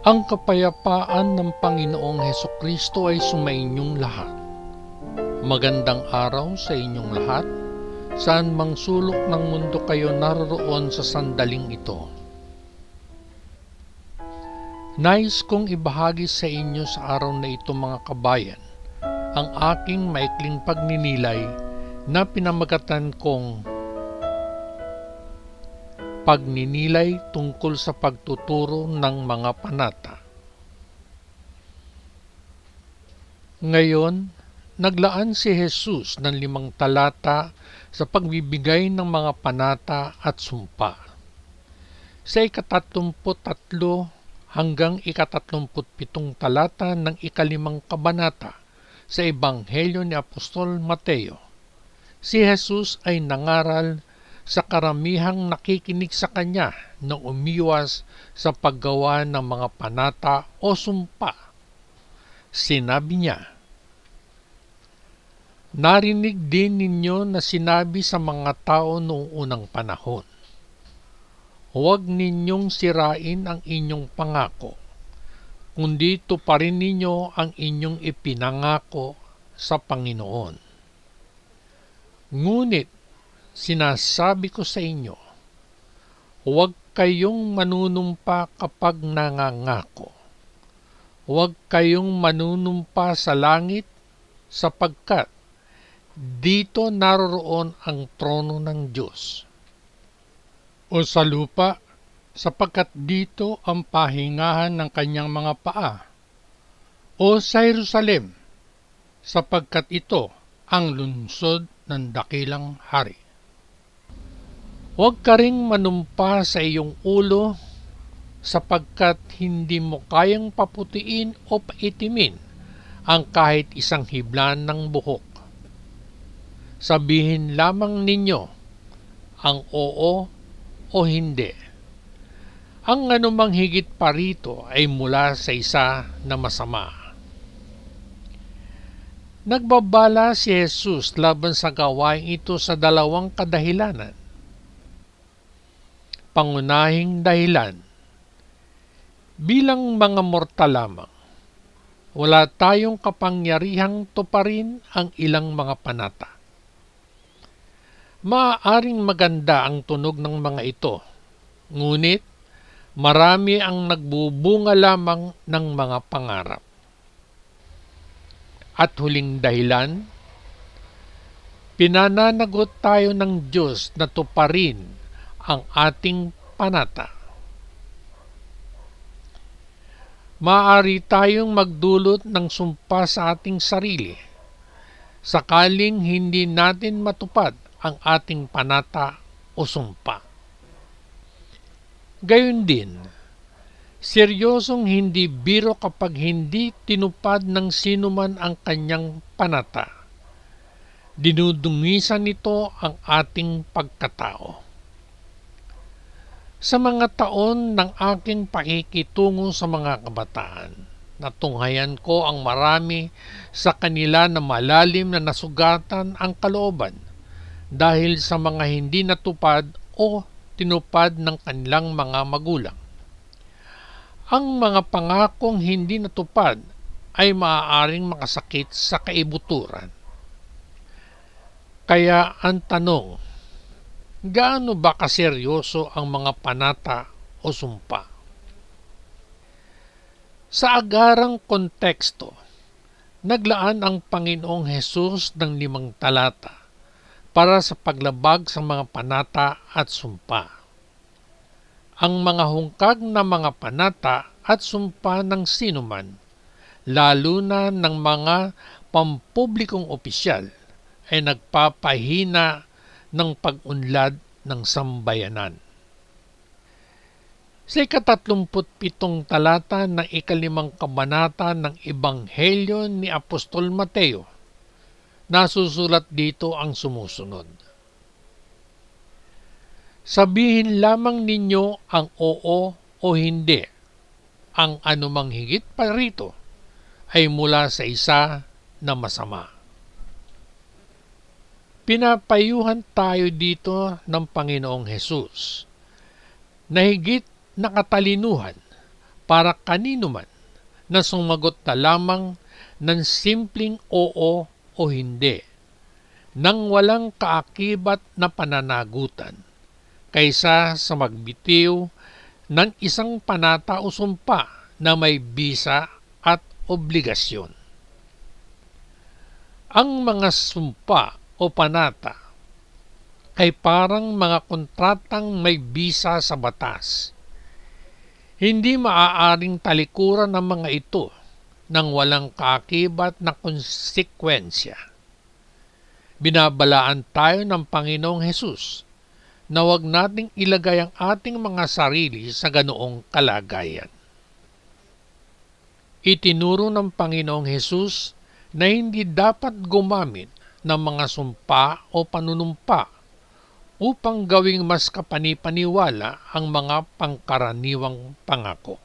Ang kapayapaan ng Panginoong Hesukristo ay sumainyong lahat. Magandang araw sa inyong lahat, saan mang sulok ng mundo kayo naroroon sa sandaling ito. Nais kong ibahagi sa inyo sa araw na ito, mga kabayan, ang aking maikling pagninilay na pinamagatan kong pagninilay tungkol sa pagtuturo ng mga panata. Ngayon, naglaan si Jesus ng 5 talata sa pagbibigay ng mga panata at sumpa. Sa 33 hanggang 37 talata ng 5 kabanata sa Ebanghelyo ni Apostol Mateo, si Jesus ay nangaral sa karamihang nakikinig sa kanya na umiwas sa paggawa ng mga panata o sumpa. Sinabi niya, "Narinig din ninyo na sinabi sa mga tao noong unang panahon, huwag ninyong sirain ang inyong pangako, kundi tuparin ninyo ang inyong ipinangako sa Panginoon. Ngunit sinasabi ko sa inyo, huwag kayong manunumpa kapag nangangako. Huwag kayong manunumpa sa langit, sapagkat dito naroroon ang trono ng Diyos. O sa lupa, sapagkat dito ang pahingahan ng kanyang mga paa. O sa Jerusalem, sapagkat ito ang lungsod ng dakilang hari. Huwag ka ring manumpa sa iyong ulo, sapagkat hindi mo kayang paputiin o paitimin ang kahit isang hibla ng buhok. Sabihin lamang ninyo ang oo o hindi. Ang anumang higit pa rito ay mula sa isa na masama." Nagbabala si Jesus laban sa gawain ito sa 2 kadahilanan. Pangunahing dahilan, bilang mga mortal lamang, wala tayong kapangyarihang tuparin ang ilang mga panata. Maaaring maganda ang tunog ng mga ito, ngunit marami ang nagbubunga lamang ng mga pangarap. At huling dahilan, pinananagot tayo ng Diyos na tuparin ang ating panata. Maaari tayong magdulot ng sumpa sa ating sarili sakaling hindi natin matupad ang ating panata o sumpa. Gayon din, seryosong hindi biro kapag hindi tinupad ng sinuman ang kanyang panata. Dinudungisan nito ang ating pagkatao. Sa mga taon ng aking pakikitungo sa mga kabataan, natunghayan ko ang marami sa kanila na malalim na nasugatan ang kalooban dahil sa mga hindi natupad o tinupad ng kanilang mga magulang. Ang mga pangakong hindi natupad ay maaaring makasakit sa kaibuturan. Kaya ang tanong, gaano ba kaseryoso ang mga panata o sumpa? Sa agarang konteksto, naglaan ang Panginoong Hesus ng 5 talata para sa paglabag sa mga panata at sumpa. Ang mga hungkag na mga panata at sumpa ng sinuman, lalo na ng mga pampublikong opisyal, ay nagpapahina ng pag-unlad ng sambayanan. Sa 37 talata ng 5 kabanata ng Ebanghelyo ni Apostol Mateo, nasusulat dito ang sumusunod: "Sabihin lamang ninyo ang oo o hindi. Ang anumang higit pa rito ay mula sa isa na masama." Pinapayuhan tayo dito ng Panginoong Hesus na higit na katalinuhan para kanino man na sumagot na lamang ng simpleng oo o hindi, nang walang kaakibat na pananagutan, kaysa sa magbitiw ng isang panata o sumpa na may bisa at obligasyon. Ang mga sumpa o panata ay parang mga kontratang may bisa sa batas. Hindi maaaring talikuran ng mga ito nang walang kaakibat na konsekwensya. Binabalaan tayo ng Panginoong Hesus na huwag nating ilagay ang ating mga sarili sa ganoong kalagayan. Itinuro ng Panginoong Hesus na hindi dapat gumamit ng mga sumpa o panunumpa upang gawing mas kapanipaniwala ang mga pangkaraniwang pangako.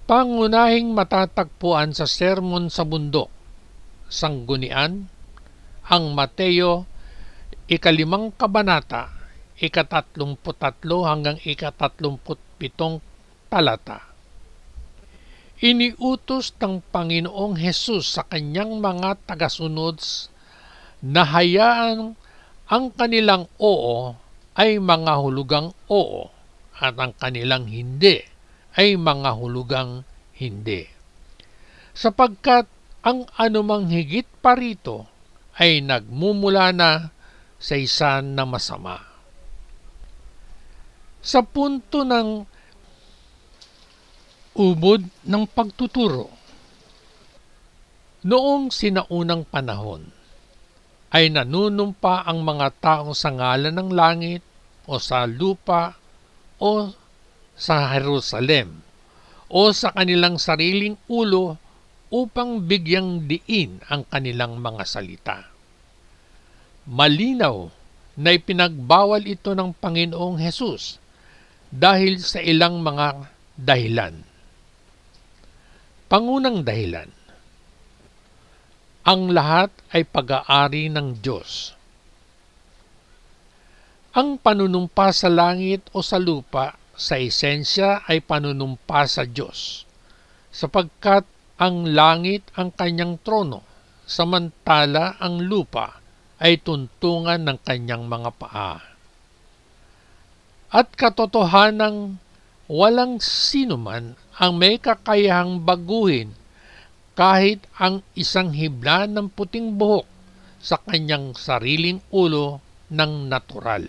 Pangunahing matatagpuan sa Sermon sa Bundok, Sanggunian, ang Mateo, 5 kabanata, 33 hanggang 37 talata. Iniutos ng Panginoong Hesus sa kanyang mga tagasunod na hayaan ang kanilang oo ay mga hulugang oo at ang kanilang hindi ay mga hulugang hindi. Sapagkat ang anumang higit pa rito ay nagmumula na sa isa na masama. Sa punto ng ubod ng pagtuturo, noong sinaunang panahon ay nanunumpa ang mga taong sa ngalan ng langit o sa lupa o sa Jerusalem o sa kanilang sariling ulo upang bigyang diin ang kanilang mga salita. Malinaw na ipinagbawal ito ng Panginoong Hesus dahil sa ilang mga dahilan. Pangunang dahilan, ang lahat ay pag-aari ng Diyos. Ang panunumpa sa langit o sa lupa sa esensya ay panunumpa sa Diyos, sapagkat ang langit ang kanyang trono, samantala ang lupa ay tuntungan ng kanyang mga paa. At katotohanang walang sinuman ang may kakayahang baguhin kahit ang isang hibla ng puting buhok sa kanyang sariling ulo ng natural.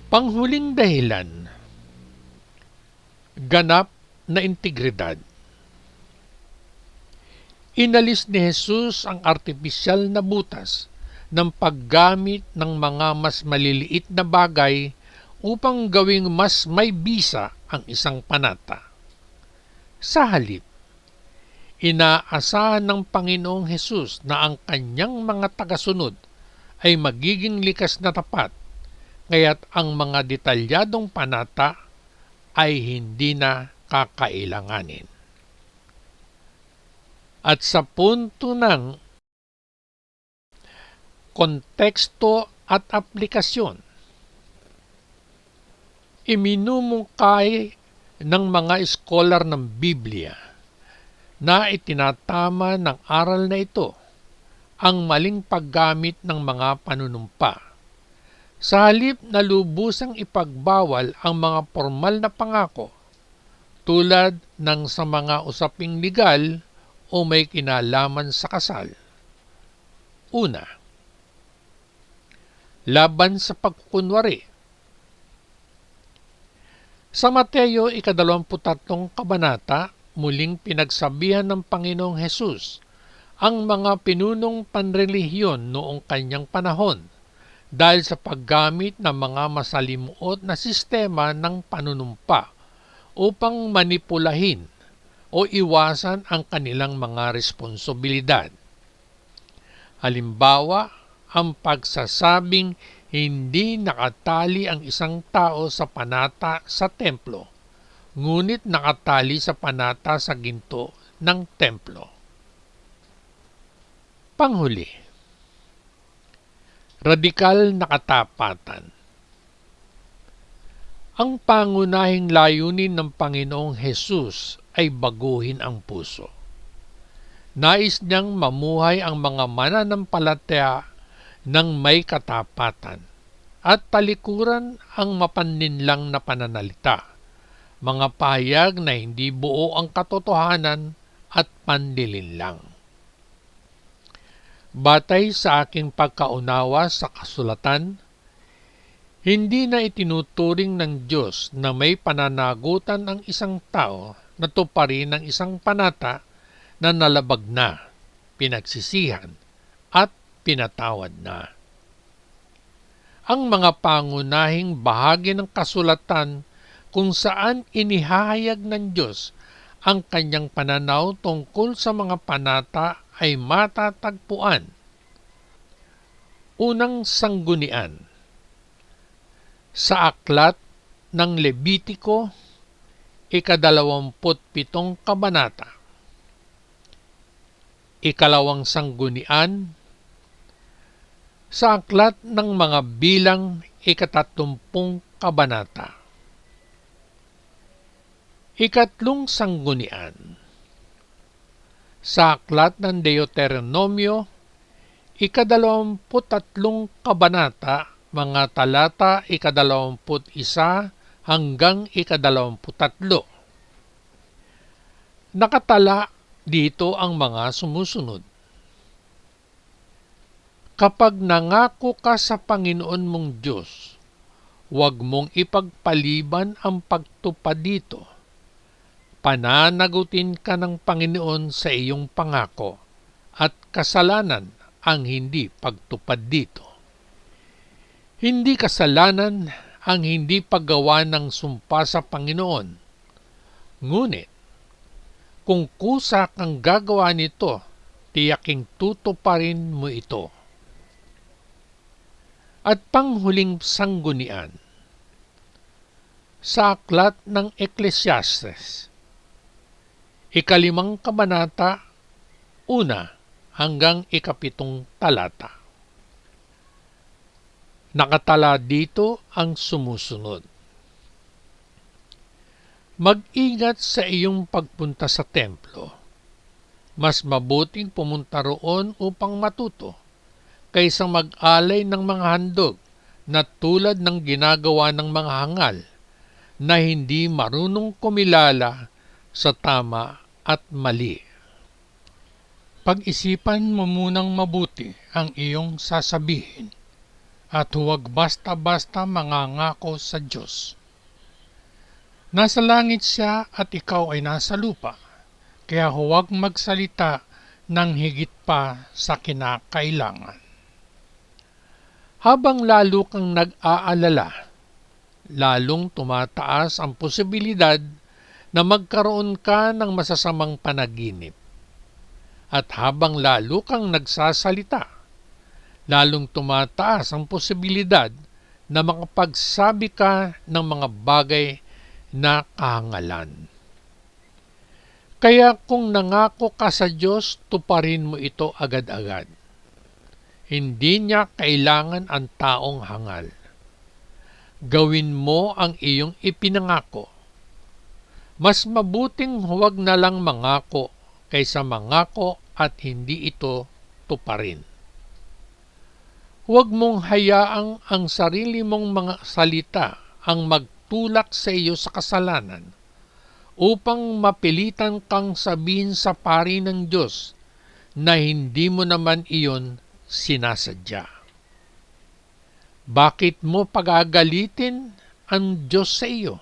Panghuling dahilan, ganap na integridad. Inalis ni Jesus ang artipisyal na butas ng paggamit ng mga mas maliliit na bagay upang gawing mas may bisa ang isang panata. Sa halip, inaasahan ng Panginoong Hesus na ang kanyang mga tagasunod ay magiging likas na tapat, kaya't ang mga detalyadong panata ay hindi na kakailanganin. At sa punto ng konteksto at aplikasyon, iminumungkay ng mga scholar ng Biblia na itinatama ng aral na ito ang maling paggamit ng mga panunumpa. Sa halip na lubusang ipagbawal ang mga formal na pangako tulad ng sa mga usaping legal o may kinalaman sa kasal. Una, laban sa pagkukunwari. Sa Mateo 23 kabanata, muling pinagsabihan ng Panginoong Hesus ang mga pinunong panrelihiyon noong kanyang panahon dahil sa paggamit ng mga masalimuot na sistema ng panunumpa upang manipulahin o iwasan ang kanilang mga responsibilidad. Halimbawa, ang pagsasabing hindi nakatali ang isang tao sa panata sa templo, ngunit nakatali sa panata sa ginto ng templo. Panghuli, radikal na katapatan. Ang pangunahing layunin ng Panginoong Hesus ay baguhin ang puso. Nais niyang mamuhay ang mga mananampalataya ng may katapatan at talikuran ang mapaninlang na pananalita, mga pahayag na hindi buo ang katotohanan at panlilinlang. Batay sa aking pagkaunawa sa kasulatan, hindi na itinuturing ng Diyos na may pananagutan ang isang tao na tuparin ng isang panata na nalabag na, pinagsisihan, at pinatawad na. Ang mga pangunahing bahagi ng kasulatan kung saan inihahayag ng Diyos ang kanyang pananaw tungkol sa mga panata ay matatagpuan. Unang sanggunian. Sa aklat ng Levitiko, 27 kabanata. Ikalawang sanggunian. Sa aklat ng mga bilang, 30 kabanata. Ikatlong sanggunian. Sa aklat ng Deuteronomio, 23 kabanata, mga talata 21 hanggang 23. Nakatala dito ang mga sumusunod. Kapag nangako ka sa Panginoon mong Diyos, huwag mong ipagpaliban ang pagtupad dito. Pananagutin ka ng Panginoon sa iyong pangako at kasalanan ang hindi pagtupad dito. Hindi kasalanan ang hindi paggawa ng sumpa sa Panginoon. Ngunit, kung kusa kang gagawa nito, tiyaking tutuparin mo ito. At panghuling sanggunian. Sa aklat ng Ecclesiastes, 5 kabanata, 1 hanggang 7 talata. Nakatala dito ang sumusunod. Mag-ingat sa iyong pagpunta sa templo. Mas mabuting pumunta roon upang matuto, kaysa mag-alay ng mga handog na tulad ng ginagawa ng mga hangal na hindi marunong kumilala sa tama at mali. Pag-isipan mo munang mabuti ang iyong sasabihin at huwag basta-basta mangangako sa Diyos. Nasa langit siya at ikaw ay nasa lupa, kaya huwag magsalita ng higit pa sa kinakailangan. Habang lalo kang nag-aalala, lalong tumataas ang posibilidad na magkaroon ka ng masasamang panaginip. At habang lalo kang nagsasalita, lalong tumataas ang posibilidad na makapagsabi ka ng mga bagay na kahangalan. Kaya kung nangako ka sa Diyos, tuparin mo ito agad-agad. Hindi niya kailangan ang taong hangal. Gawin mo ang iyong ipinangako. Mas mabuting huwag na lang mangako kaysa mangako at hindi ito tuparin. Huwag mong hayaang ang sarili mong mga salita ang magtulak sa iyo sa kasalanan upang mapilitan kang sabihin sa pari ng Diyos na hindi mo naman iyon sinasadya. Bakit mo pagagalitin ang Diyos sa iyo?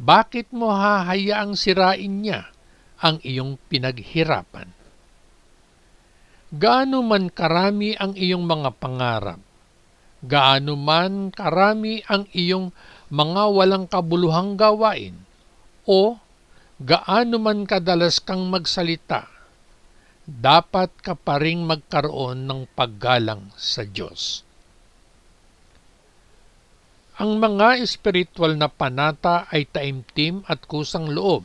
Bakit mo hahayaang sirain niya ang iyong pinaghirapan? Gaano man karami ang iyong mga pangarap, gaano man karami ang iyong mga walang kabuluhang gawain, o gaano man kadalas kang magsalita, dapat ka pa ring magkaroon ng paggalang sa Diyos. Ang mga espiritual na panata ay taimtim at kusang loob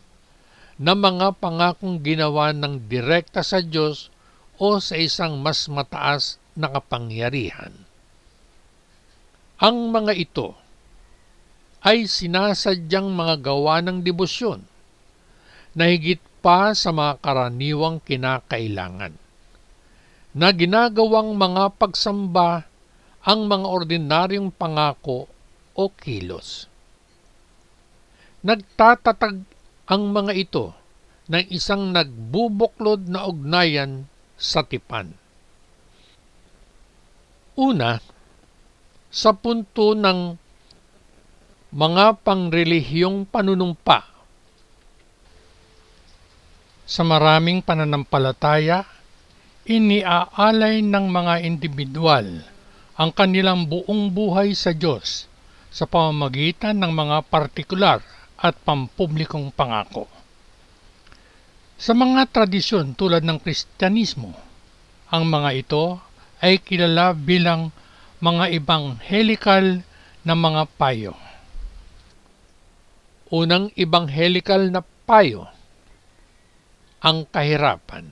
na mga pangakong ginawa ng direkta sa Diyos o sa isang mas mataas na kapangyarihan. Ang mga ito, ay sinasadyang mga gawa ng debosyon na higit pa sa mga karaniwang kinakailangan, na ginagawang mga pagsamba ang mga ordinaryong pangako o kilos. Nagtatatag ang mga ito ng isang nagbubuklod na ugnayan sa tipan. Una, sa punto ng mga pangrelihiyong panunumpa. Sa maraming pananampalataya, iniaalay ng mga individual ang kanilang buong buhay sa Diyos sa pamamagitan ng mga partikular at pampublikong pangako. Sa mga tradisyon tulad ng Kristyanismo, ang mga ito ay kilala bilang mga ebanghelikal na mga payo. Unang ebanghelikal na payo, ang kahirapan.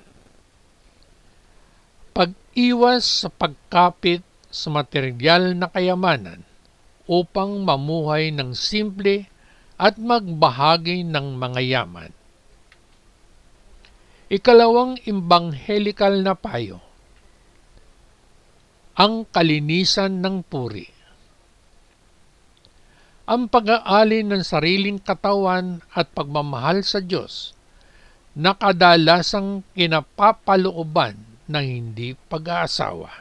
Pag-iwas sa pagkapit sa materyal na kayamanan upang mamuhay ng simple at magbahagi ng mga yaman. Ikalawang ebanghelikal na payo, ang kalinisan ng puri. Ang pag-aali ng sariling katawan at pagmamahal sa Diyos na kadalasang kinapapalooban ng hindi pag-aasawa.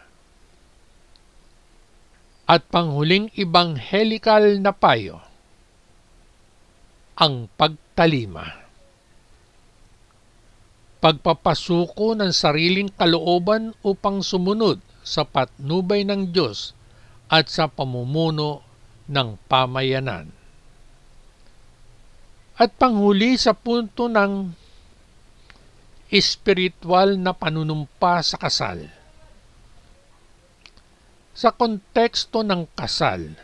At panghuling ebanghelikal na payo, ang pagtalima. Pagpapasuko ng sariling kalooban upang sumunod sa patnubay ng Diyos at sa pamumuno ng pamayanan. At panghuli sa punto ng espiritual na panunumpa sa kasal. Sa konteksto ng kasal,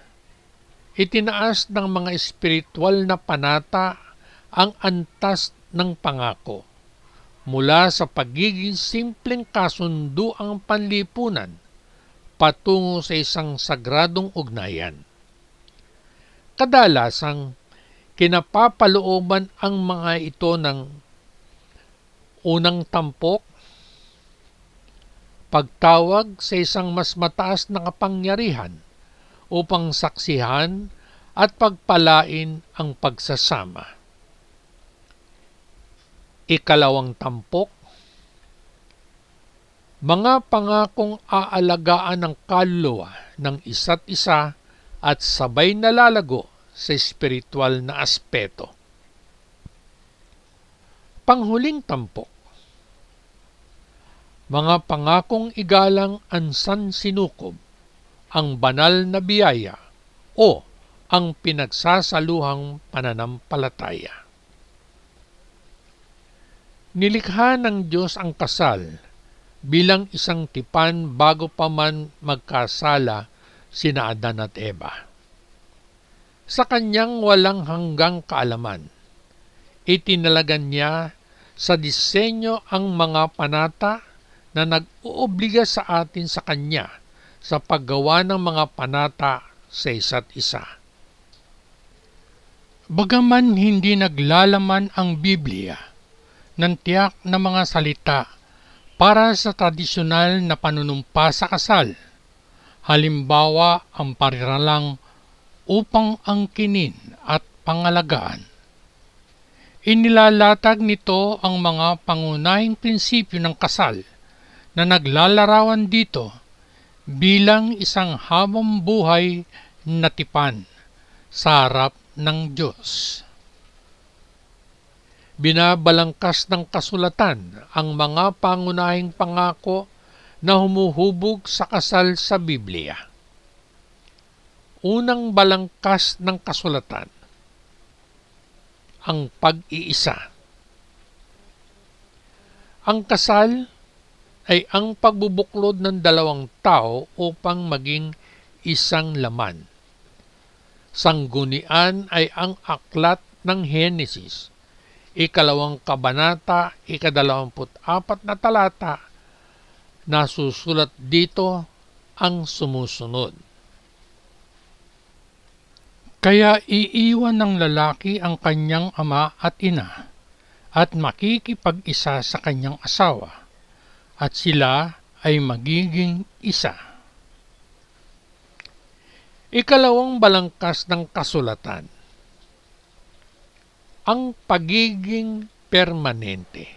itinaas ng mga espiritual na panata ang antas ng pangako mula sa pagiging simpleng kasunduang panlipunan patungo sa isang sagradong ugnayan. Kadalasang kinapapalooban ang mga ito ng unang tampok, pagtawag sa isang mas mataas na kapangyarihan upang saksihan at pagpalain ang pagsasama. Ikalawang tampok, mga pangakong aalagaan ng kaluluwa ng isa't isa at sabay nalalago sa espiritual na aspeto. Panghuling tampok, mga pangakong igalang ang sansinukob, ang banal na biyaya o ang pinagsasaluhang pananampalataya. Nilikha ng Diyos ang kasal bilang isang tipan bago pa man magkasala sina Adan at Eva. Sa kanyang walang hanggang kaalaman, itinalagan niya sa disenyo ang mga panata na nag-uubliga sa atin sa kanya sa paggawa ng mga panata sa isa't isa. Bagaman hindi naglalaman ang Biblia ng tiyak na mga salita para sa tradisyonal na panunumpa sa kasal, halimbawa ang pariralang upang angkinin at pangalagaan. Inilalatag nito ang mga pangunahing prinsipyo ng kasal na naglalarawan dito bilang isang habang buhay na tipan sa harap ng Diyos. Binabalangkas ng kasulatan ang mga pangunahing pangako na humuhubog sa kasal sa Biblia. Unang balangkas ng kasulatan, ang pag-iisa. Ang kasal ay ang pagbubuklod ng dalawang tao upang maging isang laman. Sanggunian ay ang aklat ng Henesis, 2 kabanata, 24 na talata, nasusulat dito ang sumusunod. Kaya iiwan ng lalaki ang kanyang ama at ina, at makikipag-isa sa kanyang asawa, at sila ay magiging isa. Ikalawang balangkas ng kasulatan, ang pagiging permanente.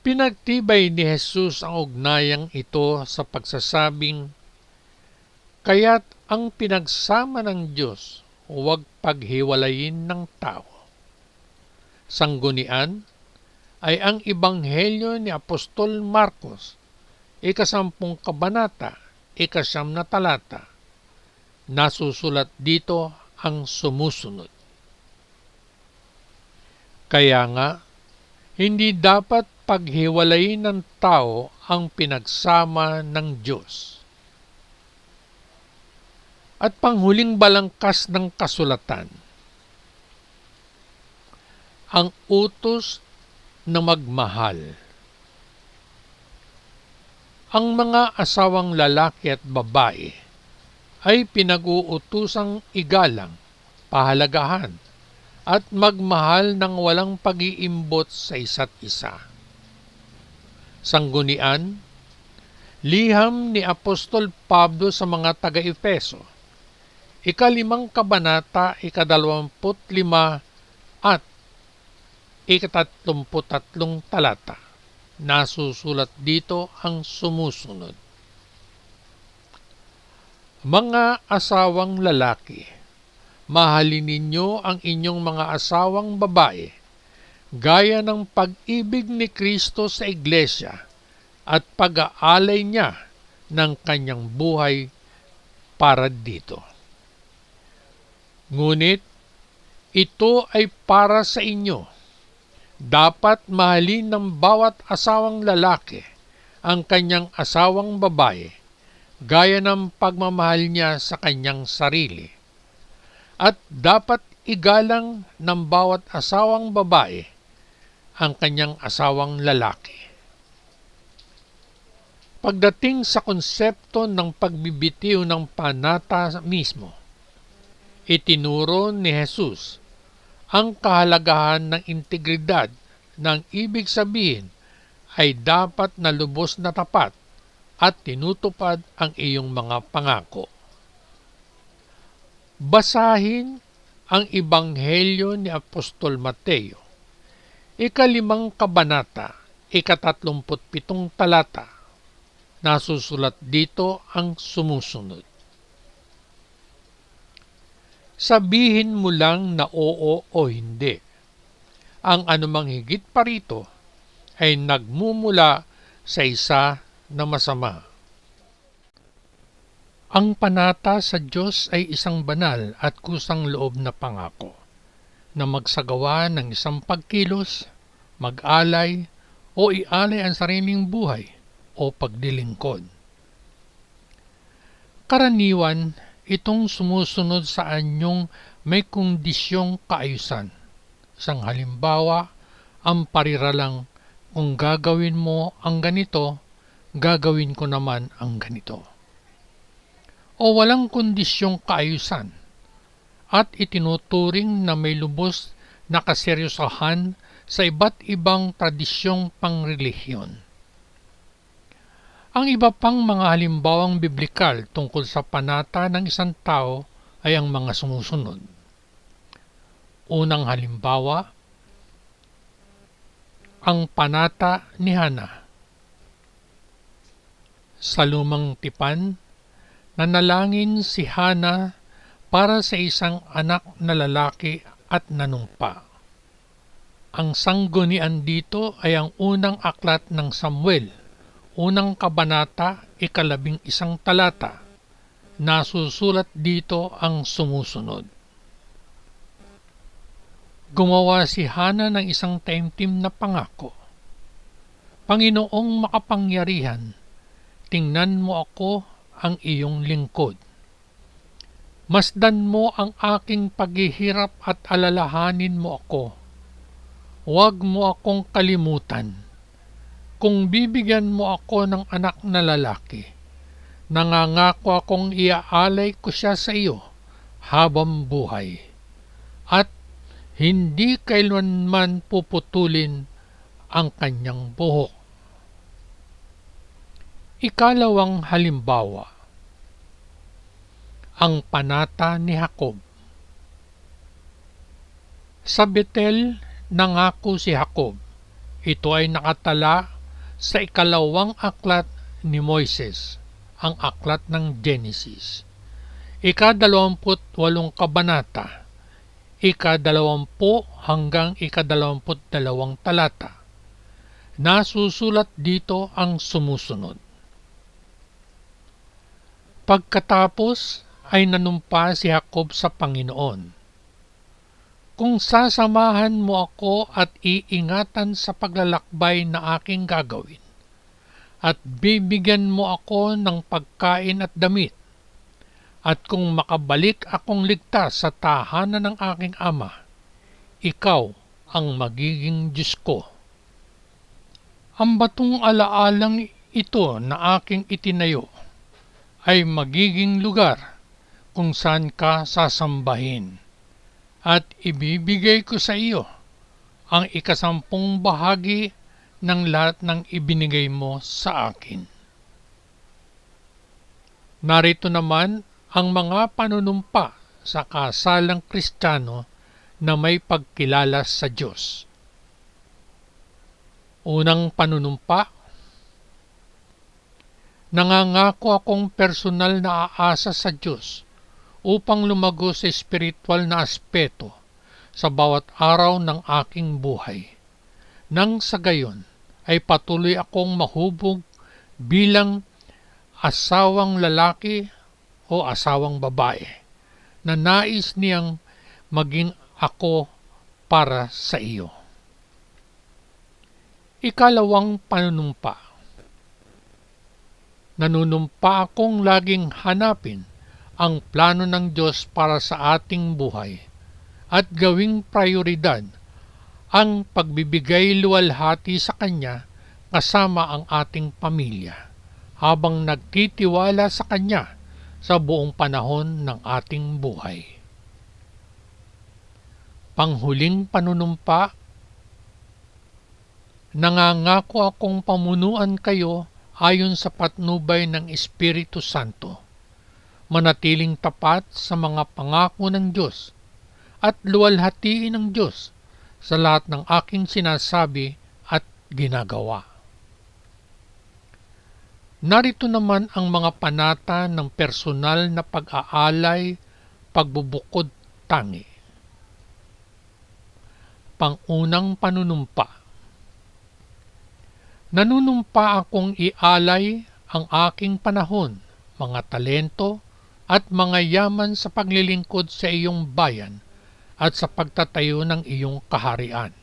Pinagtibay ni Jesus ang ugnayang ito sa pagsasabing, kaya't ang pinagsama ng Diyos huwag paghiwalayin ng tao. Sanggunian ay ang Ebanghelyo ni Apostol Marcos, 10 kabanata, 9 na talata. Nasusulat dito ang sumusunod. Kaya nga, hindi dapat paghiwalayin ng tao ang pinagsama ng Diyos. At panghuling balangkas ng kasulatan, ang utos na magmahal. Ang mga asawang lalaki at babae ay pinag-uutusang igalang, pahalagahan, at magmahal ng walang pag-iimbot sa isa't isa. Sanggunian, liham ni Apostol Pablo sa mga taga-Efeso, 5 kabanata, 25 at 33 talata. Nasusulat dito ang sumusunod. Mga asawang lalaki, mahalin ninyo ang inyong mga asawang babae, gaya ng pag-ibig ni Kristo sa Iglesia at pag-aalay niya ng kanyang buhay para dito. Ngunit, ito ay para sa inyo. Dapat mahalin ng bawat asawang lalaki ang kanyang asawang babae, gaya ng pagmamahal niya sa kanyang sarili. At dapat igalang ng bawat asawang babae ang kanyang asawang lalaki. Pagdating sa konsepto ng pagbibitiw ng panata mismo, itinuro ni Jesus ang kahalagahan ng integridad ng ibig sabihin ay dapat na lubos na tapat at tinutupad ang iyong mga pangako. Basahin ang Ebanghelyo ni Apostol Mateo, 5 kabanata, 37 talata. Nasusulat dito ang sumusunod. Sabihin mo lang na oo o hindi. Ang anumang higit pa rito ay nagmumula sa isa na masama. Ang panata sa Diyos ay isang banal at kusang loob na pangako na magsagawa ng isang pagkilos, mag-alay o ialay ang sariling buhay o pagdilingkod. Karaniwan, itong sumusunod sa anyong may kondisyong kaayusan. Isang halimbawa, ang pariralang, kung gagawin mo ang ganito, gagawin ko naman ang ganito. O walang kondisyong kaayusan at itinuturing na may lubos na kaseryosohan sa iba't ibang tradisyong pangrelihiyon. Ang iba pang mga halimbawang biblikal tungkol sa panata ng isang tao ay ang mga sumusunod. Unang halimbawa, ang panata ni Hana. Sa lumang tipan, nanalangin si Hana para sa isang anak na lalaki at nanumpa. Ang sanggunian dito ay ang unang aklat ng Samuel, unang kabanata, 11 talata. Nasusulat dito ang sumusunod. Gumawa si Hana ng isang taimtim na pangako. Panginoong makapangyarihan, tingnan mo ako ang iyong lingkod. Masdan mo ang aking paghihirap at alalahanin mo ako. Huwag mo akong kalimutan. Kung bibigyan mo ako ng anak na lalaki, Nangangako akong iaalay ko siya sa iyo habang buhay, at hindi kailanman puputulin ang kanyang buhok. Ikalawang halimbawa, ang panata ni Jacob. Sa Betel nangako si Jacob. Ito ay nakatala sa ikalawang aklat ni Moises, ang aklat ng Genesis. Ika-28 kabanata, ika-20 hanggang ika-22 talata. Nasusulat dito ang sumusunod. Pagkatapos ay nanumpa si Jacob sa Panginoon, kung sasamahan mo ako at iingatan sa paglalakbay na aking gagawin, at bibigyan mo ako ng pagkain at damit, at kung makabalik akong ligtas sa tahanan ng aking ama, ikaw ang magiging Diyos ko. Ang batong alaalang ito na aking itinayo ay magiging lugar kung saan ka sasambahin, at ibibigay ko sa iyo ang 10 bahagi ng lahat ng ibinigay mo sa akin. Narito naman ang mga panunumpa sa kasalang Kristiyano na may pagkilala sa Diyos. Unang panunumpa, nangangako akong personal na aasa sa Diyos upang lumago sa espiritual na aspeto sa bawat araw ng aking buhay. Nang sa gayon ay patuloy akong mahubog bilang asawang lalaki o asawang babae na nais niyang maging ako para sa iyo. Ikalawang panunumpa, nanunumpa akong laging hanapin ang plano ng Diyos para sa ating buhay at gawing prioridad ang pagbibigay luwalhati sa Kanya kasama ang ating pamilya habang nagtitiwala sa Kanya sa buong panahon ng ating buhay. Panghuling panunumpa, nangangako akong pamunuan kayo ayon sa patnubay ng Espiritu Santo, manatiling tapat sa mga pangako ng Diyos at luwalhatiin ng Diyos sa lahat ng aking sinasabi at ginagawa. Narito naman ang mga panata ng personal na pag-aalay, pagbubukod tangi. Pangunang panunumpa, nanunumpa akong ialay ang aking panahon, mga talento, at mga yaman sa paglilingkod sa iyong bayan at sa pagtatayo ng iyong kaharian.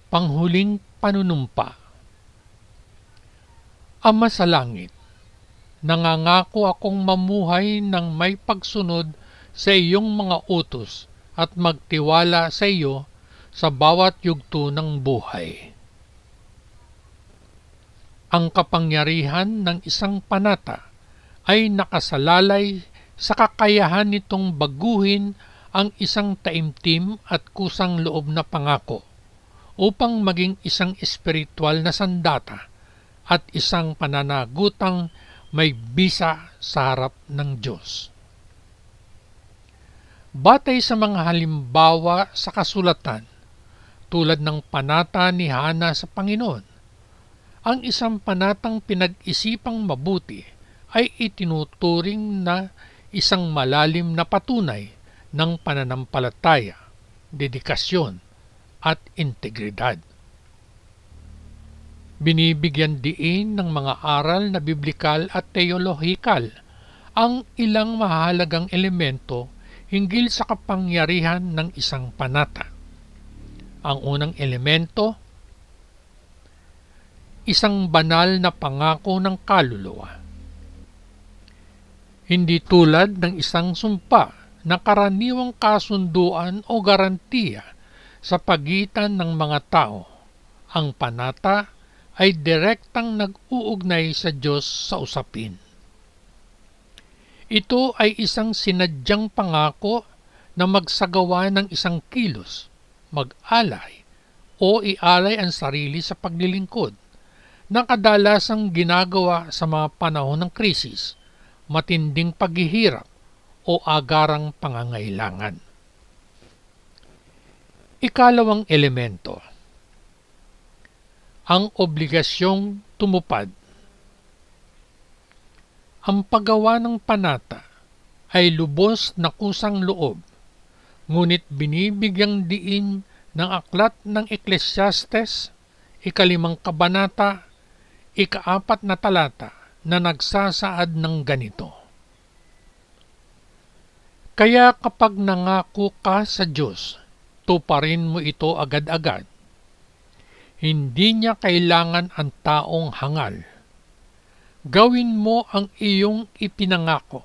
Panghuling panunumpa, Ama sa langit, nangangako akong mamuhay ng may pagsunod sa iyong mga utos at magtiwala sa iyo sa bawat yugto ng buhay. Ang kapangyarihan ng isang panata ay nakasalalay sa kakayahan nitong baguhin ang isang taimtim at kusang loob na pangako upang maging isang espiritual na sandata at isang pananagutang may bisa sa harap ng Diyos. Batay sa mga halimbawa sa kasulatan, tulad ng panata ni Hana sa Panginoon, ang isang panatang pinag-isipang mabuti ay itinuturing na isang malalim na patunay ng pananampalataya, dedikasyon, at integridad. Binibigyan diin ng mga aral na biblikal at teolohikal ang ilang mahalagang elemento hinggil sa kapangyarihan ng isang panata. Ang unang elemento, isang banal na pangako ng kaluluwa. Hindi tulad ng isang sumpa na karaniwang kasunduan o garantiya sa pagitan ng mga tao, ang panata ay direktang nag-uugnay sa Diyos sa usapin. Ito ay isang sinadyang pangako na magsagawa ng isang kilos, mag-alay o ialay ang sarili sa paglilingkod, na kadalasang ginagawa sa mga panahon ng krisis, matinding paghihirap o agarang pangangailangan. Ikalawang elemento, ang obligasyong tumupad. Ang paggawa ng panata ay lubos na kusang loob, ngunit binibigyang diin ng aklat ng Ecclesiastes, 5 kabanata, 4 na talata na nagsasaad ng ganito. Kaya kapag nangako ka sa Diyos, tuparin mo ito agad-agad. Hindi niya kailangan ang taong hangal. Gawin mo ang iyong ipinangako.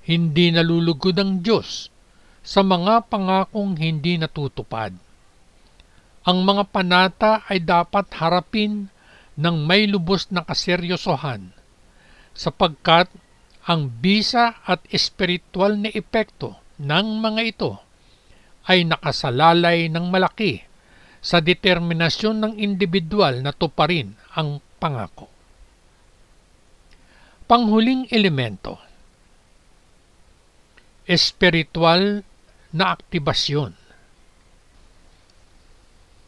Hindi nalulugod ang Diyos sa mga pangakong hindi natutupad. Ang mga panata ay dapat harapin ng may lubos na kaseryosohan, sapagkat ang bisa at espiritual na epekto ng mga ito ay nakasalalay ng malaki sa determinasyon ng individual na tuparin ang pangako. Panghuling elemento, espiritual na aktibasyon.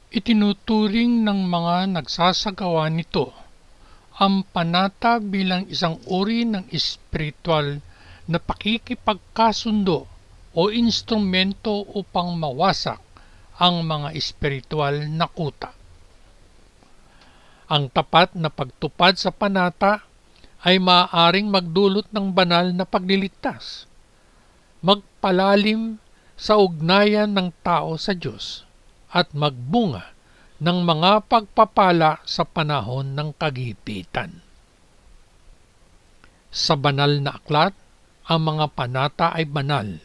Itinuturing ng mga nagsasagawa nito ang panata bilang isang uri ng espiritual na pakikipagkasundo o instrumento upang mawasak ang mga espiritual na kuta. Ang tapat na pagtupad sa panata ay maaaring magdulot ng banal na pagliligtas, magpalalim sa ugnayan ng tao sa Diyos, at magbunga ng mga pagpapala sa panahon ng kagipitan. Sa banal na aklat, ang mga panata ay banal,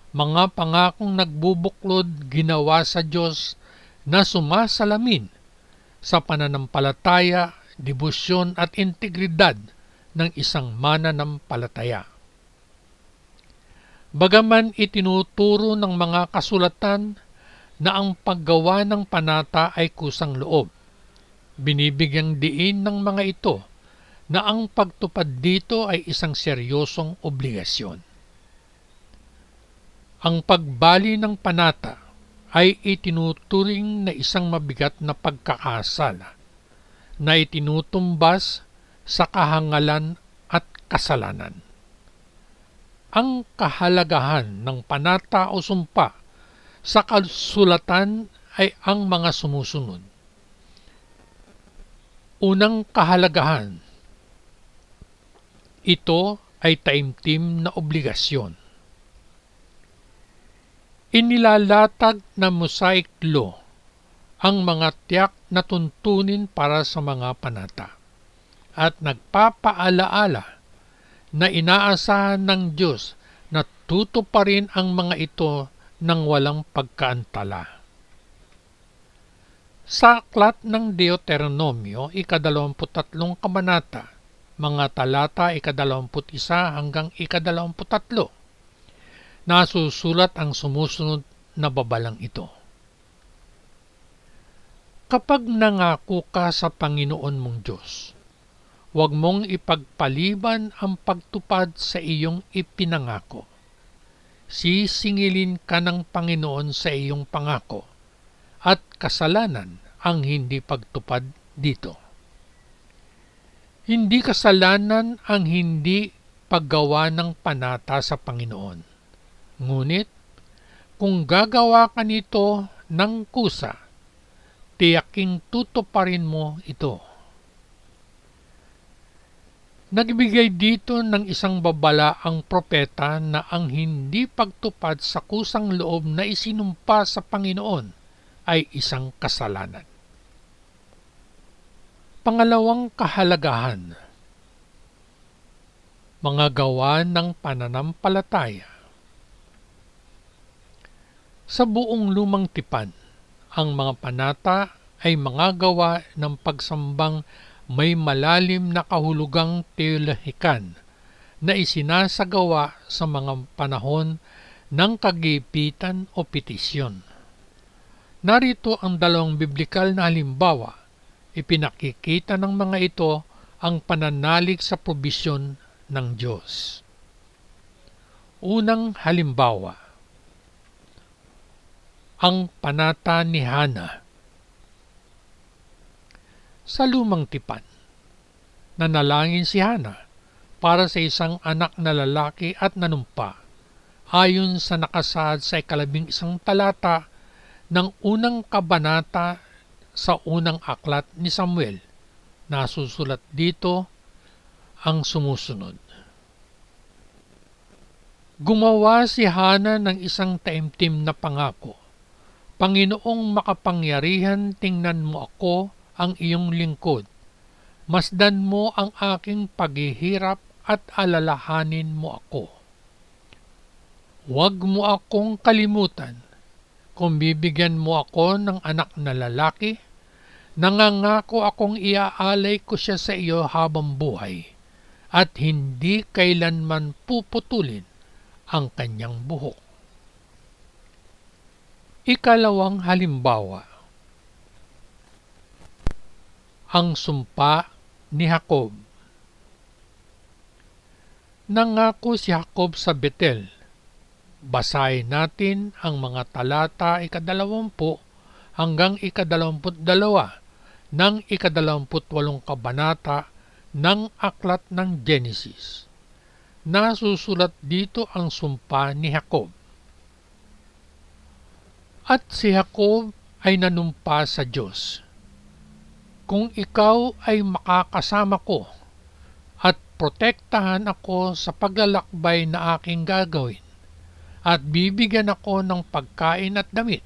mga pangakong nagbubuklod ginawa sa Diyos na sumasalamin sa pananampalataya, debosyon at integridad ng isang mananampalataya. Bagaman itinuturo ng mga kasulatan na ang paggawa ng panata ay kusang loob, binibigyang diin ng mga ito na ang pagtupad dito ay isang seryosong obligasyon. Ang pagbali ng panata ay itinuturing na isang mabigat na pagkakasala na itinutumbas sa kahangalan at kasalanan. Ang kahalagahan ng panata o sumpa sa kasulatan ay ang mga sumusunod. Unang kahalagahan, ito ay taimtim na obligasyon. Inilalatag na Mosaic Law ang mga tiyak na tuntunin para sa mga panata at nagpapaalaala na inaasahan ng Diyos na tutuparin ang mga ito ng walang pagkaantala. Sa aklat ng Deuteronomio, 23 kabanata, mga talata 21 hanggang 23, nasusulat ang sumusunod na babalang ito. Kapag nangako ka sa Panginoon mong Diyos, huwag mong ipagpaliban ang pagtupad sa iyong ipinangako. Sisingilin ka ng Panginoon sa iyong pangako, at kasalanan ang hindi pagtupad dito. Hindi kasalanan ang hindi paggawa ng panata sa Panginoon. Ngunit, kung gagawa ka nito ng kusa, tiyaking tutuparin mo ito. Nagbigay dito ng isang babala ang propeta na ang hindi pagtupad sa kusang loob na isinumpa sa Panginoon ay isang kasalanan. Pangalawang kahalagahan, mga gawa ng pananampalataya. Sa buong lumang tipan, ang mga panata ay mga gawa ng pagsambang may malalim na kahulugang teolohikan na isinasagawa sa mga panahon ng kagipitan o petisyon. Narito ang dalawang biblikal na halimbawa. Ipinakikita ng mga ito ang pananalig sa probisyon ng Diyos. Unang halimbawa, ang panata ni Hana. Sa lumang tipan, nanalangin si Hana para sa isang anak na lalaki at nanumpa, ayon sa nakasaad sa 11 talata ng unang kabanata sa unang aklat ni Samuel. Nasusulat dito ang sumusunod. Gumawa si Hana ng isang taimtim na pangako. Panginoong makapangyarihan, tingnan mo ako, ang iyong lingkod. Masdan mo ang aking paghihirap at alalahanin mo ako. Huwag mo akong kalimutan. Kung bibigyan mo ako ng anak na lalaki, nangangako akong iaalay ko siya sa iyo habang buhay at hindi kailanman puputulin ang kanyang buhok. Ikalawang halimbawa, ang sumpa ni Jacob. Nangako si Jacob sa Betel. Basahin natin ang mga talata 20 hanggang 22 ng 28 kabanata ng aklat ng Genesis. Nasusulat dito ang sumpa ni Jacob. At si Jacob ay nanumpa sa Diyos. Kung ikaw ay makakasama ko at protektahan ako sa paglalakbay na aking gagawin, at bibigyan ako ng pagkain at damit,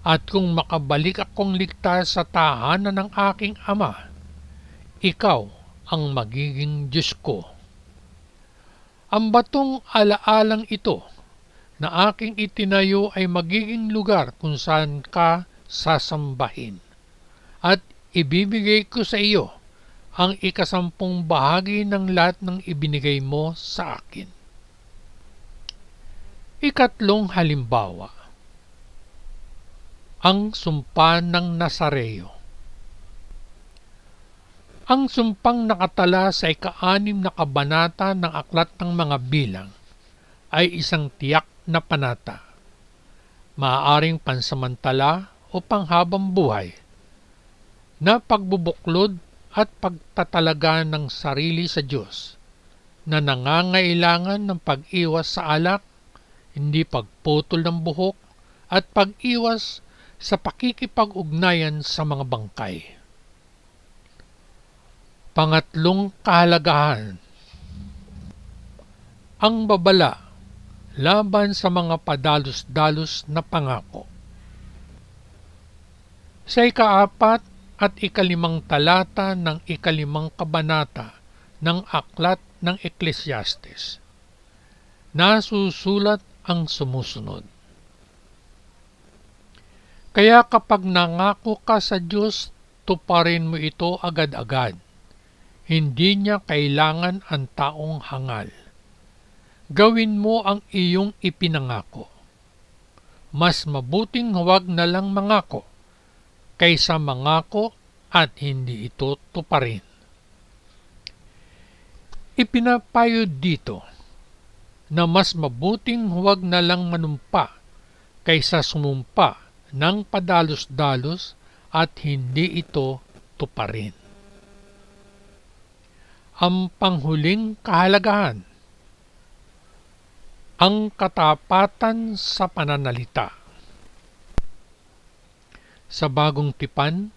at kung makabalik akong ligtas sa tahanan ng aking ama, ikaw ang magiging Diyos ko. Ang batong alaalang ito na aking itinayo ay magiging lugar kung saan ka sasambahin, at ibibigay ko sa iyo ang 10 bahagi ng lahat ng ibinigay mo sa akin. Ikatlong halimbawa, ang sumpa ng Nazareo. Ang sumpang nakatala sa 6 na kabanata ng aklat ng mga bilang ay isang tiyak na panata, maaaring pansamantala o panghabang buhay, na pagbubuklod at pagtatalaga ng sarili sa Diyos, na nangangailangan ng pag-iwas sa alak, hindi pagputol ng buhok, at pag-iwas sa pakikipag-ugnayan sa mga bangkay. Pangatlong kahalagahan, ang babala laban sa mga padalos-dalos na pangako. Sa 4 at 5 talata ng 5 kabanata ng aklat ng Ecclesiastes, nasusulat ang sumusunod. Kaya kapag nangako ka sa Diyos, tuparin mo ito agad-agad. Hindi niya kailangan ang taong hangal. Gawin mo ang iyong ipinangako. Mas mabuting huwag na lang mangako kaysa mangako at hindi ito tuparin. Ipinapayo dito na mas mabuting huwag na lang manumpa kaysa sumumpa ng padalos-dalos at hindi ito tuparin. Ang panghuling kahalagahan, ang katapatan sa pananalita. Sa bagong tipan,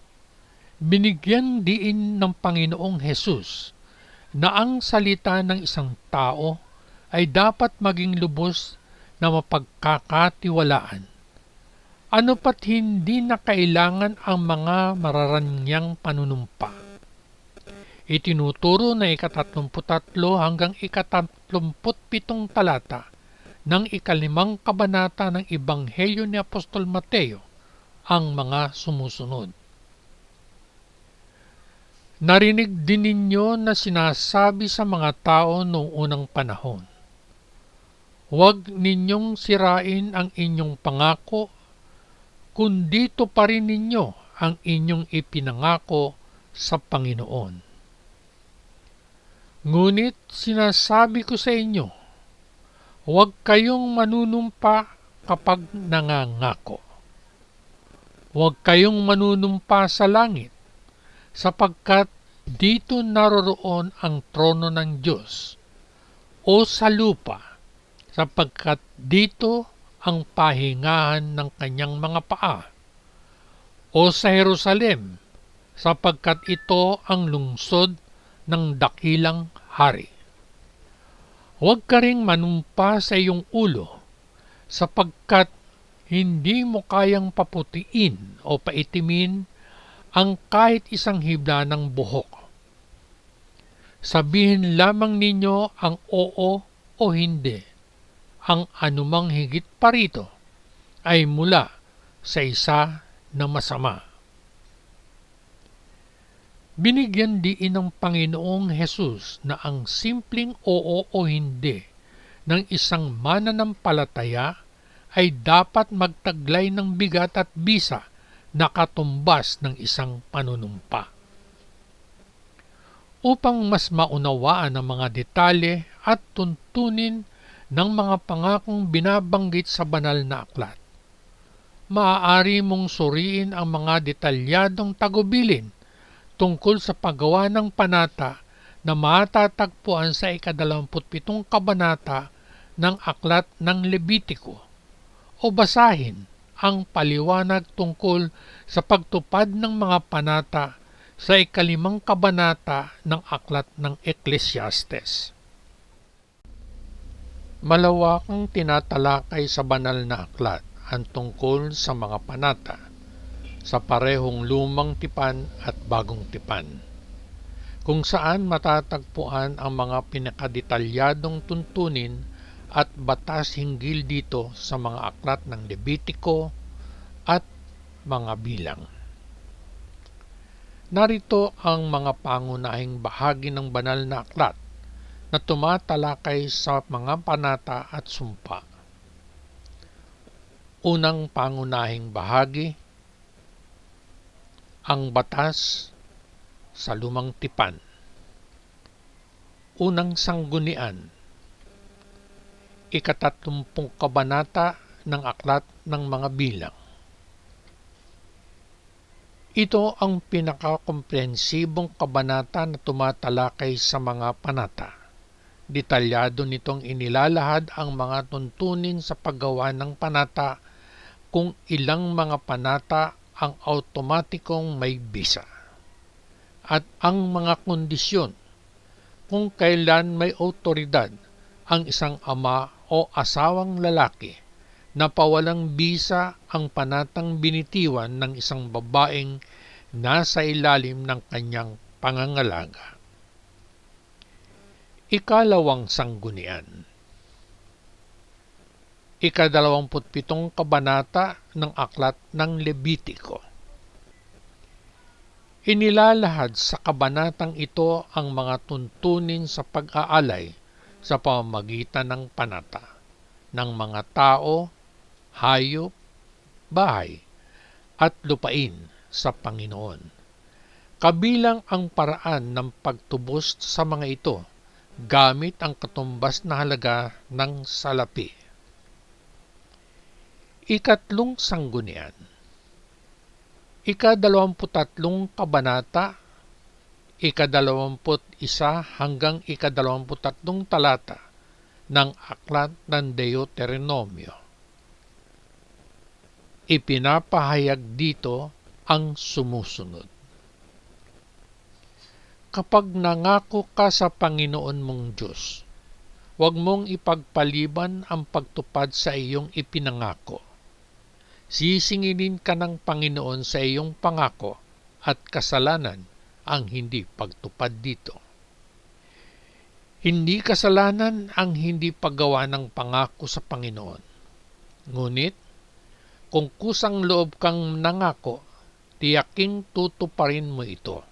binigyan diin ng Panginoong Hesus na ang salita ng isang tao ay dapat maging lubos na mapagkakatiwalaan. Ano pat hindi na kailangan ang mga mararanyang panunumpa. Itinuturo na 33 hanggang 37 talata ng 5 kabanata ng Ebanghelyo ni Apostol Mateo ang mga sumusunod. Narinig din ninyo na sinasabi sa mga tao noong unang panahon, huwag ninyong sirain ang inyong pangako, kundi tuparin ninyo ang inyong ipinangako sa Panginoon. Ngunit sinasabi ko sa inyo, huwag kayong manunumpa kapag nangangako. Huwag kayong manunumpa sa langit, sapagkat dito naroroon ang trono ng Diyos, o sa lupa, sapagkat dito ang pahingahan ng kanyang mga paa, o sa Jerusalem, sapagkat ito ang lungsod ng dakilang hari. Huwag ka ring manumpa sa iyong ulo, sapagkat hindi mo kayang paputiin o paitimin ang kahit isang hibla ng buhok. Sabihin lamang ninyo ang oo o hindi. Ang anumang higit pa rito ay mula sa isa na masama. Binigyan diin ng Panginoong Hesus na ang simpleng oo o hindi ng isang mananampalataya ay dapat magtaglay ng bigat at bisa na katumbas ng isang panunumpa. Upang mas maunawaan ang mga detalye at tuntunin ng mga pangakong binabanggit sa banal na aklat, maaari mong suriin ang mga detalyadong tagubilin tungkol sa paggawa ng panata na matatagpuan sa 27 kabanata ng aklat ng Levitiko, o basahin ang paliwanag tungkol sa pagtupad ng mga panata sa 5 kabanata ng aklat ng Ecclesiastes. Malawakang tinatalakay sa banal na aklat ang tungkol sa mga panata sa parehong lumang tipan at bagong tipan, kung saan matatagpuan ang mga pinakadetalyadong tuntunin at batas hinggil dito sa mga aklat ng Levitiko at mga bilang. Narito ang mga pangunahing bahagi ng banal na aklat na tumatalakay sa mga panata at sumpa. Unang pangunahing bahagi, ang batas sa lumang tipan. Unang sanggunian, 30 kabanata ng aklat ng mga bilang. Ito ang pinakakomprehensibong kabanata na tumatalakay sa mga panata. Detalyado nitong inilalahad ang mga tuntunin sa paggawa ng panata, kung ilang mga panata ang automatikong may bisa, at ang mga kondisyon kung kailan may otoridad ang isang ama o asawang lalaki na pawalang bisa ang panatang binitiwan ng isang babaeng nasa ilalim ng kanyang pangangalaga. Ikalawang sanggunian, 27 kabanata ng aklat ng Levitiko. Inilalahad sa kabanatang ito ang mga tuntunin sa pag-aalay sa pamamagitan ng panata ng mga tao, hayop, bahay, at lupain sa Panginoon. Kabilang ang paraan ng pagtubos sa mga ito gamit ang katumbas na halaga ng salapi. Ikatlong sanggunian, 23 kabanata, 21 hanggang 23 talata ng aklat ng Deuteronomio. Ipinapahayag dito ang sumusunod. Kapag nangako ka sa Panginoon mong Diyos, huwag mong ipagpaliban ang pagtupad sa iyong ipinangako. Sisingilin ka ng Panginoon sa iyong pangako at kasalanan ang hindi pagtupad dito. Hindi kasalanan ang hindi paggawa ng pangako sa Panginoon. Ngunit, kung kusang loob kang nangako, tiyaking tutuparin mo ito.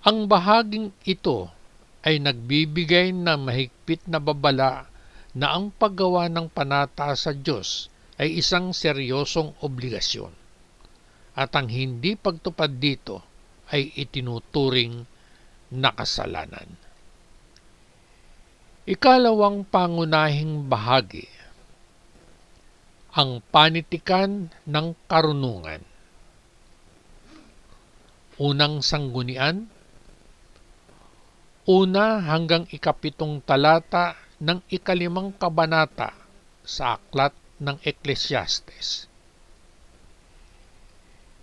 Ang bahaging ito ay nagbibigay ng mahigpit na babala na ang paggawa ng panata sa Diyos ay isang seryosong obligasyon at ang hindi pagtupad dito ay itinuturing na kasalanan. Ikalawang pangunahing bahagi, ang panitikan ng karunungan. Unang sanggunian, 1 hanggang 7 talata ng 5 kabanata sa aklat ng Eklesiastes.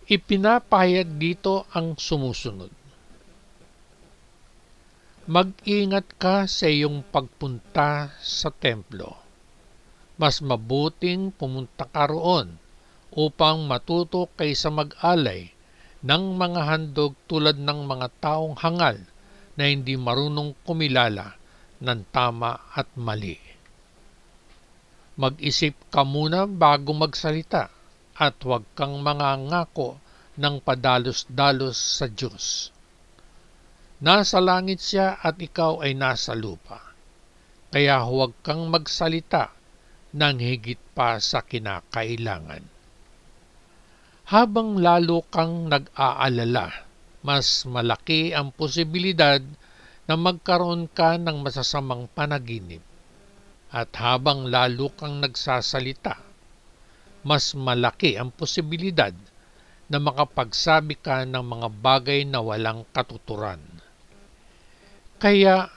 Ipinapahayag dito ang sumusunod. Mag-ingat ka sa iyong pagpunta sa templo. Mas mabuting pumunta ka roon upang matuto kaysa mag-alay ng mga handog tulad ng mga taong hangal na hindi marunong kumilala ng tama at mali. Mag-isip ka muna bago magsalita at huwag kang mangangako ng padalos-dalos sa Diyos. Nasa langit siya at ikaw ay nasa lupa, kaya huwag kang magsalita ng higit pa sa kinakailangan. Habang lalo kang nag-aalala, mas malaki ang posibilidad na magkaroon ka ng masasamang panaginip. At habang lalo kang nagsasalita, mas malaki ang posibilidad na makapagsabi ka ng mga bagay na walang katuturan. Kaya,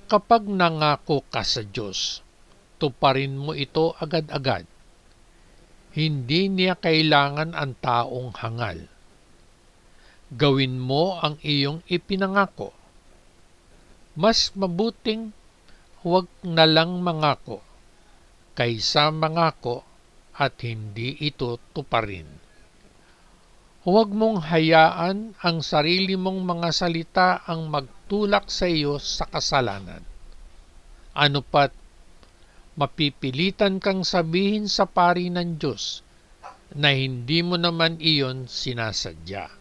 kapag nangako ka sa Diyos, tuparin mo ito agad-agad. Hindi niya kailangan ang taong hangal. Gawin mo ang iyong ipinangako. Mas mabuting huwag na lang mangako kaysa mangako at hindi ito tuparin. Huwag mong hayaan ang sarili mong mga salita ang magtulak sa iyo sa kasalanan. Ano pat, mapipilitan kang sabihin sa pari ng Diyos na hindi mo naman iyon sinasadya.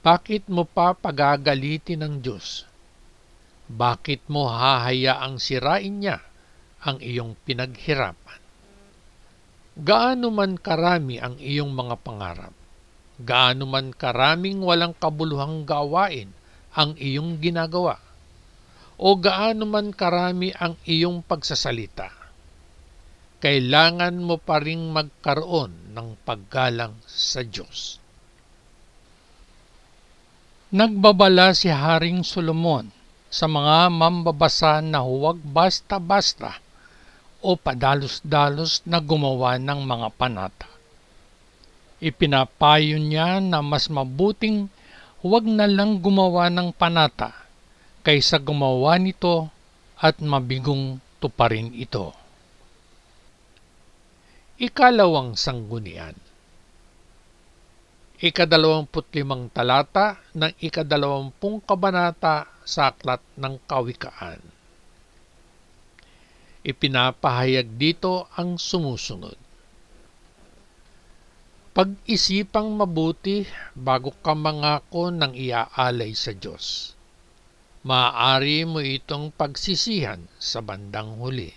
Bakit mo pa pagagalitin ng Diyos? Bakit mo hahayaang sirain niya ang iyong pinaghirapan? Gaano man karami ang iyong mga pangarap, gaano man karaming walang kabuluhang gawain ang iyong ginagawa, o gaano man karami ang iyong pagsasalita, kailangan mo pa ring magkaroon ng paggalang sa Diyos. Nagbabala si Haring Solomon sa mga mambabasa na huwag basta-basta o padalos-dalos na gumawa ng mga panata. Ipinapayo niya na mas mabuting huwag na lang gumawa ng panata kaysa gumawa nito at mabigong tuparin ito. Ikalawang sanggunian, 25 talata ng 20 kabanata sa aklat ng Kawikaan. Ipinapahayag dito ang sumusunod. Pag-isipang mabuti bago ka mangako ng iaalay sa Diyos. Maaari mo itong pagsisihan sa bandang huli.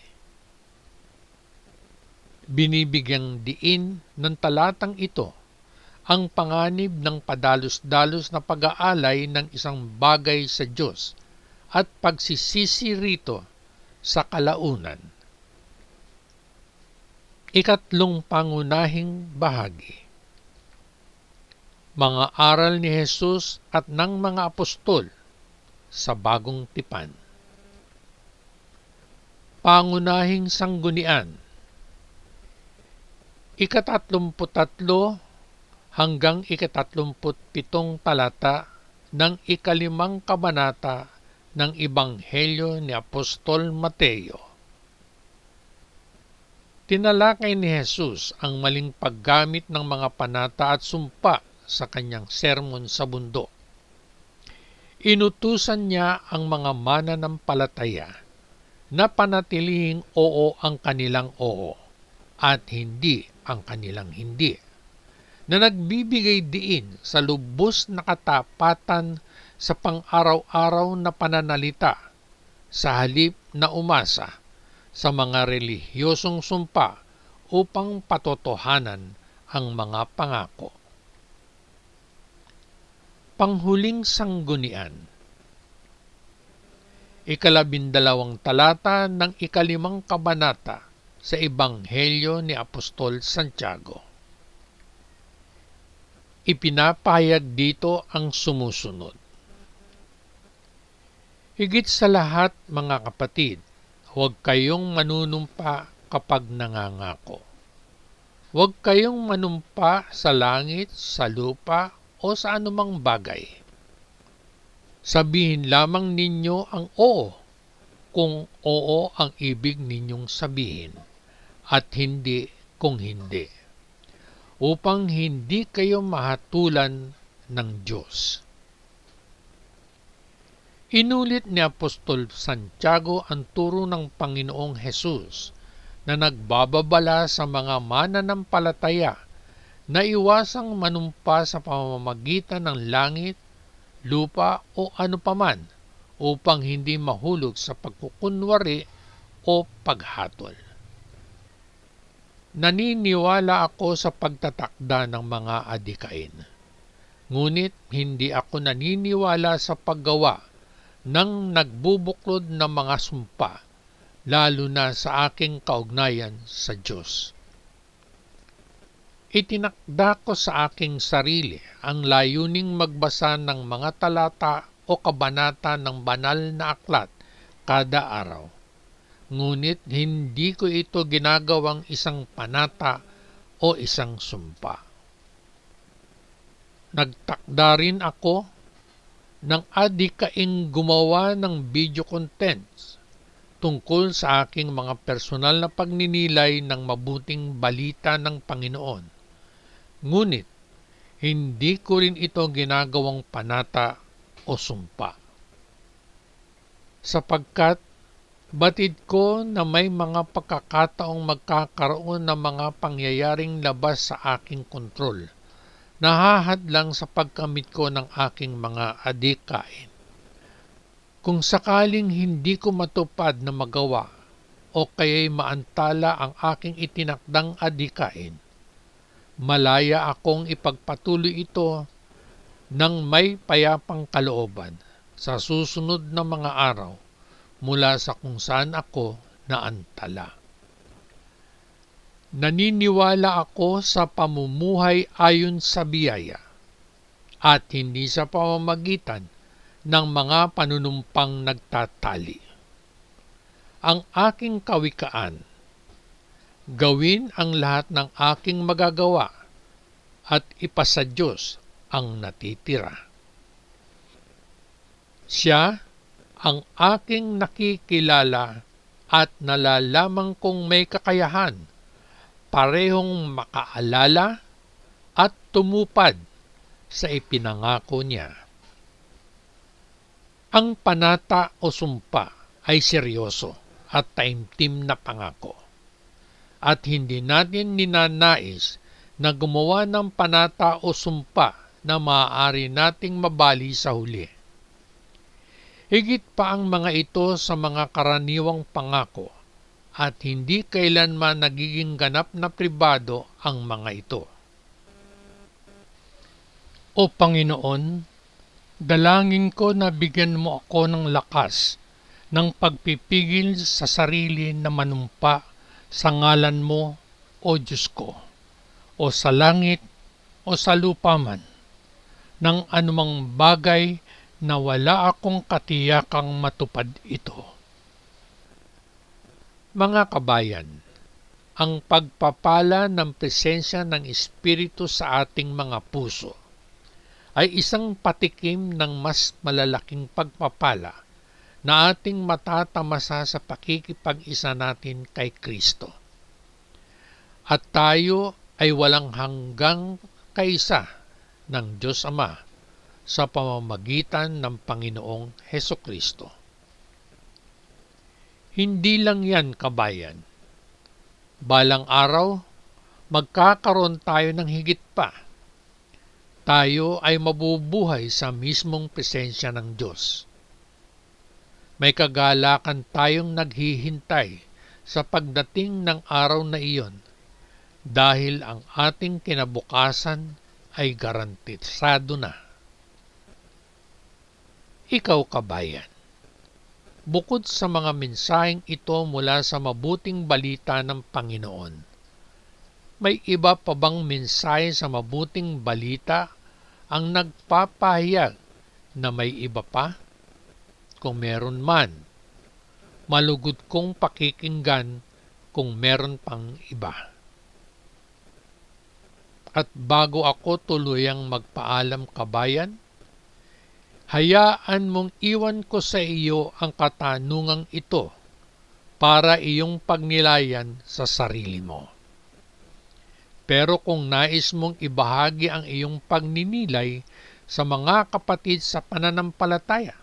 Binibigyang diin ng talatang ito ang panganib ng padalos-dalos na pag-aalay ng isang bagay sa Diyos at pagsisisi rito sa kalaunan. Ikatlong pangunahing bahagi, mga aral ni Jesus at ng mga apostol sa Bagong Tipan. Pangunahing sanggunian, 33 hanggang 37 talata ng 5 kabanata ng Ebanghelyo ni Apostol Mateo. Tinalakay ni Jesus ang maling paggamit ng mga panata at sumpa sa kanyang sermon sa bundok. Inutusan niya ang mga mananampalataya na panatilihing oo ang kanilang oo at hindi ang kanilang hindi, na nagbibigay diin sa lubos na katapatan sa pang-araw-araw na pananalita sa halip na umasa sa mga relihiyosong sumpa upang patotohanan ang mga pangako. Panghuling sanggunian. 12 talata ng 5 kabanata sa Ebanghelyo ni Apostol Santiago. Ipinapahayag dito ang sumusunod. Higit sa lahat, mga kapatid, huwag kayong manunumpa kapag nangangako. Huwag kayong manumpa sa langit, sa lupa, o sa anumang bagay. Sabihin lamang ninyo ang oo, kung oo ang ibig ninyong sabihin, at hindi kung hindi, upang hindi kayo mahatulan ng Diyos. Inulit ni Apostol Santiago ang turo ng Panginoong Hesus na nagbababala sa mga mananampalataya na iwasang manumpa sa pamamagitan ng langit, lupa o ano paman upang hindi mahulog sa pagkukunwari o paghatol. Naniniwala ako sa pagtatakda ng mga adikain. Ngunit hindi ako naniniwala sa paggawa ng nagbubuklod ng mga sumpa, lalo na sa aking kaugnayan sa Diyos. Itinakda ko sa aking sarili ang layuning magbasa ng mga talata o kabanata ng banal na aklat kada araw. Ngunit hindi ko ito ginagawang isang panata o isang sumpa. Nagtakda rin ako ng adikaing gumawa ng video contents tungkol sa aking mga personal na pagninilay ng mabuting balita ng Panginoon. Ngunit, hindi ko rin ito ginagawang panata o sumpa. Sapagkat, batid ko na may mga pagkakataong magkakaroon ng mga pangyayaring labas sa aking kontrol, nahahadlang sa pagkamit ko ng aking mga adikain. Kung sakaling hindi ko matupad na magawa o kaya'y maantala ang aking itinakdang adikain, malaya akong ipagpatuloy ito ng may payapang kalooban sa susunod na mga araw mula sa kung saan ako naantala. Naniniwala ako sa pamumuhay ayon sa biyaya at hindi sa pamamagitan ng mga panunumpang nagtatali. Ang aking kawikaan, gawin ang lahat ng aking magagawa at ipasa Diyos ang natitira. Siya ang aking nakikilala at nalalaman kong may kakayahan, parehong makaalala at tumupad sa ipinangako niya. Ang panata o sumpa ay seryoso at taimtim na pangako. At hindi natin ninanais na gumawa ng panata o sumpa na maaari nating mabali sa huli. Higit pa ang mga ito sa mga karaniwang pangako at hindi kailanman nagiging ganap na pribado ang mga ito. O Panginoon, dalangin ko na bigyan mo ako ng lakas ng pagpipigil sa sarili na manumpa sa ngalan mo, O Diyos ko, o sa langit o sa lupa man, ng anumang bagay na wala akong katiyakang matupad ito. Mga kabayan, ang pagpapala ng presensya ng Espiritu sa ating mga puso ay isang patikim ng mas malalaking pagpapala na ating matatamasa sa pakikipag-isa natin kay Kristo. At tayo ay walang hanggang kaisa ng Diyos Ama sa pamamagitan ng Panginoong Hesukristo. Hindi lang yan, kabayan. Balang araw, magkakaroon tayo ng higit pa. tayo ay mabubuhay sa mismong presensya ng Diyos. May kagalakan tayong naghihintay sa pagdating ng araw na iyon dahil ang ating kinabukasan ay garantisado na. Ikaw kabayan, bukod sa mga mensaheng ito mula sa mabuting balita ng Panginoon, may iba pa bang mensahe sa mabuting balita ang nagpapahayag na may iba pa? Kung meron man, malugod kong pakikinggan kung meron pang iba. At bago ako tuluyang magpaalam kabayan, hayaan mong iwan ko sa iyo ang katanungang ito para iyong pagnilayan sa sarili mo. Pero kung nais mong ibahagi ang iyong pagninilay sa mga kapatid sa pananampalataya,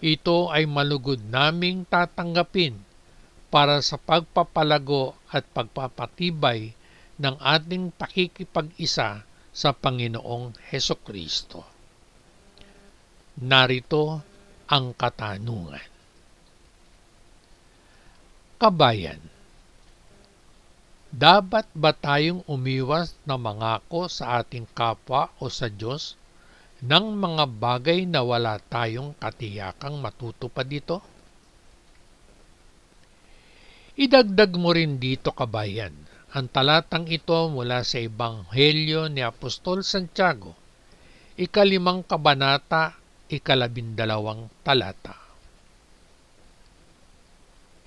ito ay malugod naming tatanggapin para sa pagpapalago at pagpapatibay ng ating pakikipag-isa sa Panginoong Hesukristo. Narito ang katanungan. Kabayan, dapat ba tayong umiwas na mangako sa ating kapwa o sa Diyos ng mga bagay na wala tayong katiyakang matutupad dito? Idagdag mo rin dito kabayan ang talatang ito mula sa Ebanghelyo ni Apostol Santiago, 5 kabanata, 12 talata.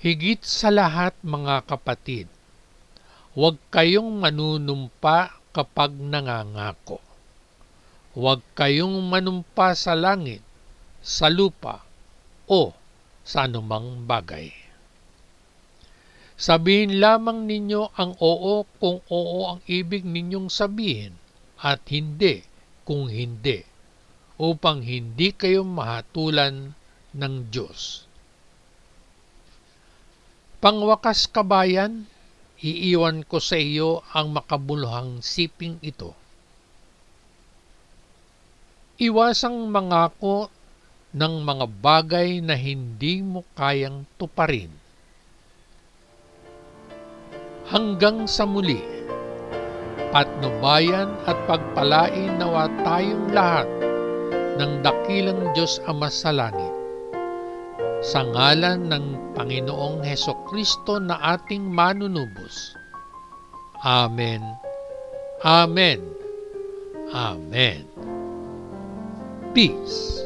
Higit sa lahat mga kapatid, huwag kayong manunumpa kapag nangangako. Huwag kayong manumpa sa langit, sa lupa, o sa anumang bagay. Sabihin lamang ninyo ang oo kung oo ang ibig ninyong sabihin at hindi kung hindi, upang hindi kayo mahatulan ng Diyos. Pangwakas kabayan, iiwan ko sa iyo ang makabuluhang siping ito. Iwasang mangako ng mga bagay na hindi mo kayang tuparin. Hanggang sa muli, patnubayan at pagpalain nawa tayong lahat ng dakilang Diyos Ama sa langit. Sa ngalan ng Panginoong Hesukristo na ating manunubos. Amen. Amen. Amen. Peace.